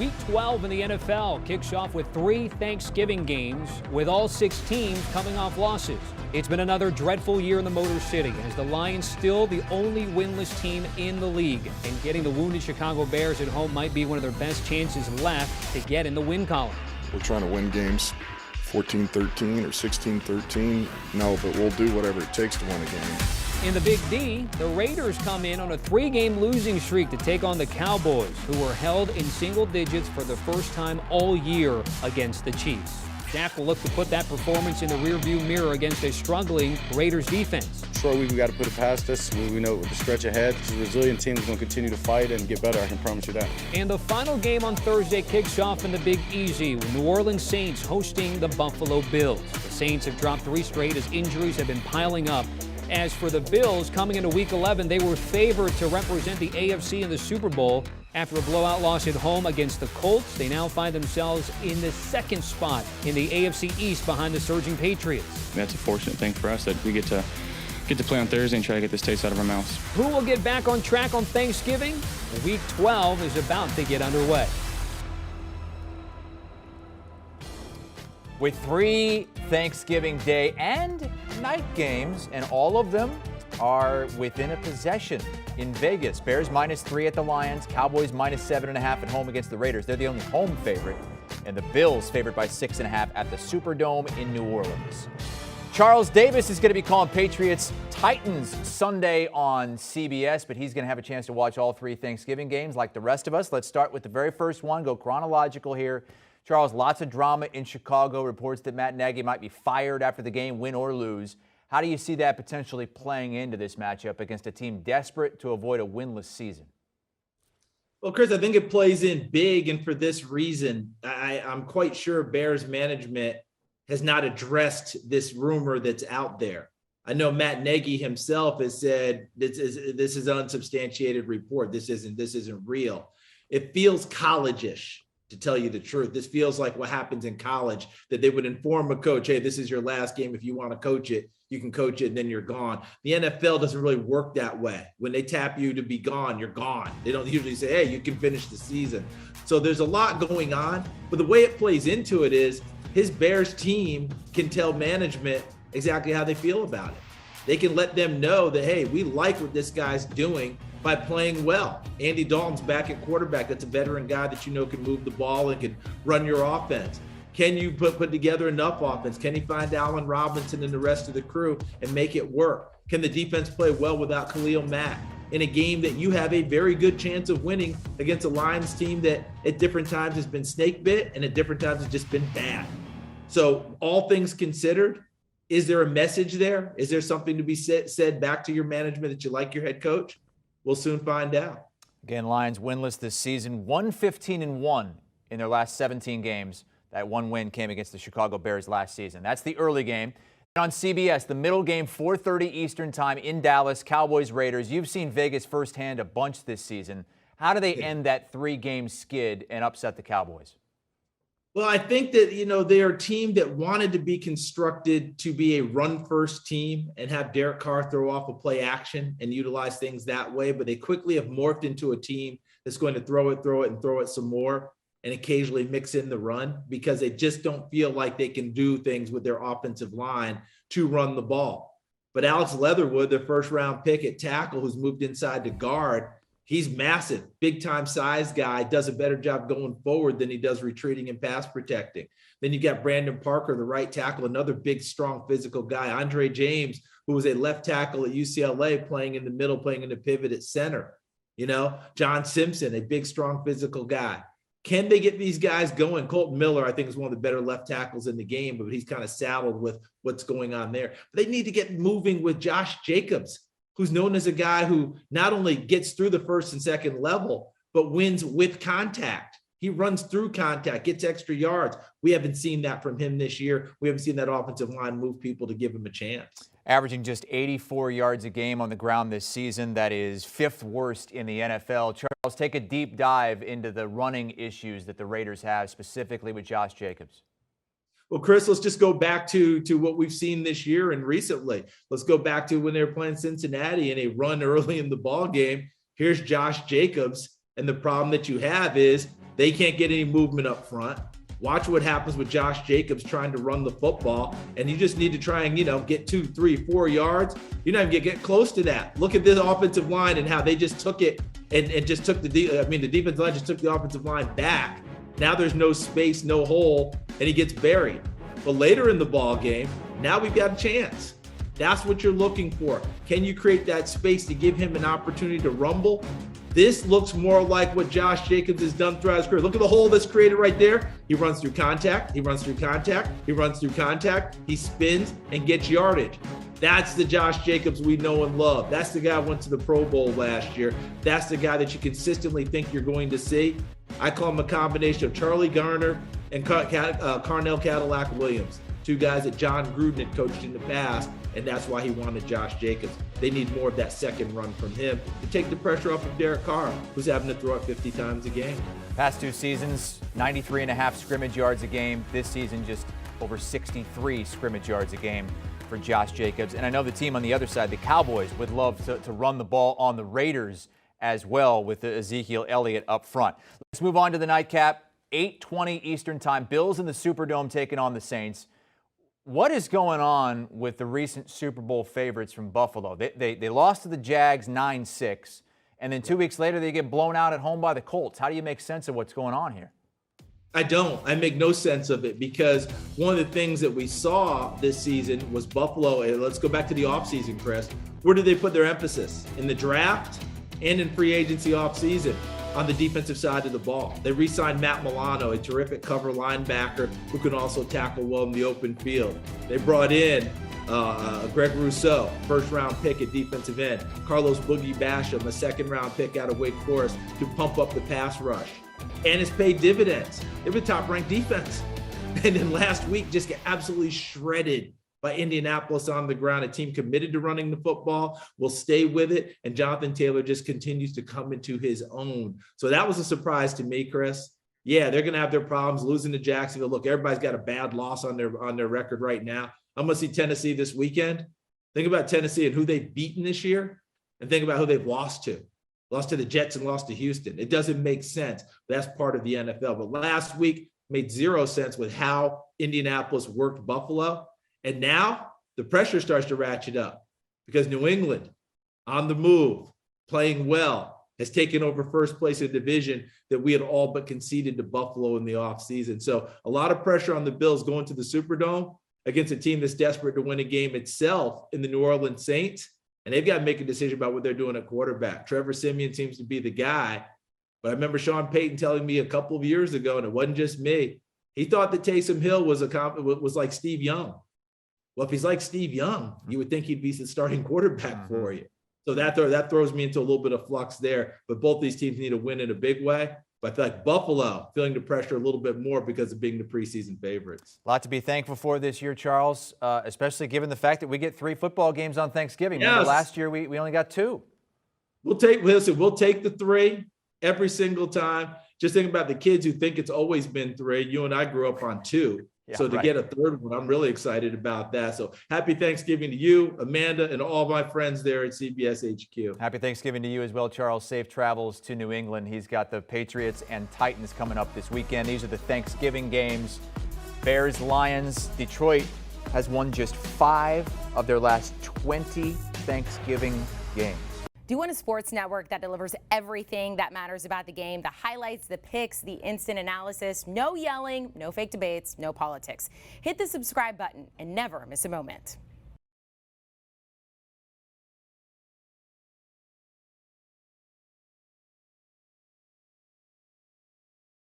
Week 12 in the NFL kicks off with 3 Thanksgiving games, with all 6 teams coming off losses. It's been another dreadful year in the Motor City, as the Lions still the only winless team in the league. And getting the wounded Chicago Bears at home might be one of their best chances left to get in the win column. We're trying to win games 14-13 or 16-13. No, but we'll do whatever it takes to win a game. In the Big D, the Raiders come in on a 3-game losing streak to take on the Cowboys, who were held in single digits for the first time all year against the Chiefs. Dak will look to put that performance in the rearview mirror against a struggling Raiders defense. Sure, we've got to put it past us. We know with the stretch ahead, it's a resilient team is going to continue to fight and get better, I can promise you that. And the final game on Thursday kicks off in the Big Easy, with New Orleans Saints hosting the Buffalo Bills. The Saints have dropped 3 straight as injuries have been piling up. As for the Bills, coming into Week 11, they were favored to represent the AFC in the Super Bowl. After a blowout loss at home against the Colts, they now find themselves in the 2nd spot in the AFC East behind the surging Patriots. That's a fortunate thing for us that we get to play on Thursday and try to get this taste out of our mouths. Who will get back on track on Thanksgiving? Week 12 is about to get underway. With 3 Thanksgiving Day and night games, and all of them are within a possession in Vegas. Bears -3 at the Lions, Cowboys -7.5 at home against the Raiders. They're the only home favorite, and the Bills favored by 6.5 at the Superdome in New Orleans. Charles Davis is going to be calling Patriots Titans Sunday on CBS, but he's going to have a chance to watch all 3 Thanksgiving games like the rest of us. Let's start with the very first one, go chronological here. Charles, lots of drama in Chicago. Reports that Matt Nagy might be fired after the game, win or lose. How do you see that potentially playing into this matchup against a team desperate to avoid a winless season? Well, Chris, I think it plays in big, and for this reason, I'm quite sure Bears management has not addressed this rumor that's out there. I know Matt Nagy himself has said this is an unsubstantiated report. This isn't real. It feels college-ish. To tell you the truth, this feels like what happens in college, that they would inform a coach, hey, this is your last game. If you want to coach it, you can coach it, and then you're gone. The NFL doesn't really work that way. When they tap you to be gone, you're gone. They don't usually say, hey, you can finish the season. So there's a lot going on, but the way it plays into it is his Bears team can tell management exactly how they feel about it. They can let them know that, hey, we like what this guy's doing by playing well. Andy Dalton's back at quarterback. That's a veteran guy that you know can move the ball and can run your offense. Can you put together enough offense? Can he find Allen Robinson and the rest of the crew and make it work? Can the defense play well without Khalil Mack in a game that you have a very good chance of winning against a Lions team that at different times has been snake bit and at different times has just been bad? So all things considered, is there a message there? Is there something to be said back to your management that you like your head coach? We'll soon find out. Again, Lions winless this season, 1-15-1 in their last 17 games. That one win came against the Chicago Bears last season. That's the early game. And on CBS, the middle game, 4:30 Eastern time in Dallas, Cowboys Raiders. You've seen Vegas firsthand a bunch this season. How do they end that 3-game skid and upset the Cowboys? Well, I think that, they're a team that wanted to be constructed to be a run-first team and have Derek Carr throw off a play action and utilize things that way. But they quickly have morphed into a team that's going to throw it some more and occasionally mix in the run because they just don't feel like they can do things with their offensive line to run the ball. But Alex Leatherwood, their first-round pick at tackle, who's moved inside to guard, he's massive, big-time size guy, does a better job going forward than he does retreating and pass protecting. Then you got Brandon Parker, the right tackle, another big, strong, physical guy. Andre James, who was a left tackle at UCLA, playing in the middle, playing in the pivot at center. John Simpson, a big, strong, physical guy. Can they get these guys going? Colton Miller, I think, is one of the better left tackles in the game, but he's kind of saddled with what's going on there. But they need to get moving with Josh Jacobs, who's known as a guy who not only gets through the first and second level, but wins with contact. He runs through contact, gets extra yards. We haven't seen that from him this year. We haven't seen that offensive line move people to give him a chance. Averaging just 84 yards a game on the ground this season. That is 5th worst in the NFL. Charles, take a deep dive into the running issues that the Raiders have, specifically with Josh Jacobs. Well, Chris, let's just go back to what we've seen this year and recently. Let's go back to when they were playing Cincinnati and a run early in the ball game. Here's Josh Jacobs, and the problem that you have is They can't get any movement up front. Watch what happens with Josh Jacobs trying to run the football, and you just need to try and, get 2, 3, 4 yards. You're not even going to get close to that. Look at this offensive line and how they just took it and just took the defensive line just took the offensive line back. Now there's no space, no hole, and he gets buried. But later in the ball game, now we've got a chance. That's what you're looking for. Can you create that space to give him an opportunity to rumble? This looks more like what Josh Jacobs has done throughout his career. Look at the hole that's created right there. He runs through contact, he runs through contact, he runs through contact, he spins and gets yardage. That's the Josh Jacobs we know and love. That's the guy who went to the Pro Bowl last year. That's the guy that you consistently think you're going to see. I call him a combination of Charlie Garner and Carnell Cadillac Williams, 2 guys that John Gruden had coached in the past, and that's why he wanted Josh Jacobs. They need more of that second run from him to take the pressure off of Derek Carr, who's having to throw it 50 times a game. Past 2 seasons, 93.5 scrimmage yards a game. This season, just over 63 scrimmage yards a game for Josh Jacobs. And I know the team on the other side, the Cowboys, would love to run the ball on the Raiders as well with Ezekiel Elliott up front. Let's move on to the nightcap. 8:20 Eastern Time. Bills in the Superdome taking on the Saints. What is going on with the recent Super Bowl favorites from Buffalo? They lost to the Jags 9-6, and then 2 weeks later they get blown out at home by the Colts. How do you make sense of what's going on here? I don't. I make no sense of it because one of the things that we saw this season was Buffalo. And let's go back to the offseason, Chris. Where did they put their emphasis? In the draft and in free agency offseason. On the defensive side of the ball, they re-signed Matt Milano, a terrific cover linebacker who can also tackle well in the open field. They brought in Greg Rousseau, first-round pick at defensive end. Carlos Boogie Basham, a second-round pick out of Wake Forest to pump up the pass rush. And it's paid dividends. They've been top-ranked defense. And then last week, just get absolutely shredded by Indianapolis on the ground, a team committed to running the football, will stay with it, and Jonathan Taylor just continues to come into his own. So that was a surprise to me, Chris. Yeah, they're going to have their problems losing to Jacksonville. Look, everybody's got a bad loss on their record right now. I'm going to see Tennessee this weekend. Think about Tennessee and who they've beaten this year, and think about who they've lost to. Lost to the Jets and lost to Houston. It doesn't make sense. That's part of the NFL. But last week made zero sense with how Indianapolis worked Buffalo. And now the pressure starts to ratchet up because New England, on the move, playing well, has taken over first place in the division that we had all but conceded to Buffalo in the offseason. So a lot of pressure on the Bills going to the Superdome against a team that's desperate to win a game itself in the New Orleans Saints. And they've got to make a decision about what they're doing at quarterback. Trevor Siemian seems to be the guy. But I remember Sean Payton telling me a couple of years ago, and it wasn't just me, he thought that Taysom Hill was like Steve Young. Well, if he's like Steve Young, you would think he'd be the starting quarterback for you. So that throws me into a little bit of flux there. But both these teams need to win in a big way. But I feel like Buffalo feeling the pressure a little bit more because of being the preseason favorites. A lot to be thankful for this year, Charles, especially given the fact that we get 3 football games on Thanksgiving. Yes. Remember last year we only got 2. We'll take the 3 every single time. Just think about the kids who think it's always been 3. You and I grew up on 2. Yeah, so to get a 3rd one, I'm really excited about that. So happy Thanksgiving to you, Amanda, and all my friends there at CBS HQ. Happy Thanksgiving to you as well, Charles. Safe travels to New England. He's got the Patriots and Titans coming up this weekend. These are the Thanksgiving games. Bears, Lions. Detroit has won just 5 of their last 20 Thanksgiving games. Do you want a sports network that delivers everything that matters about the game? The highlights, the picks, the instant analysis, no yelling, no fake debates, no politics. Hit the subscribe button and never miss a moment.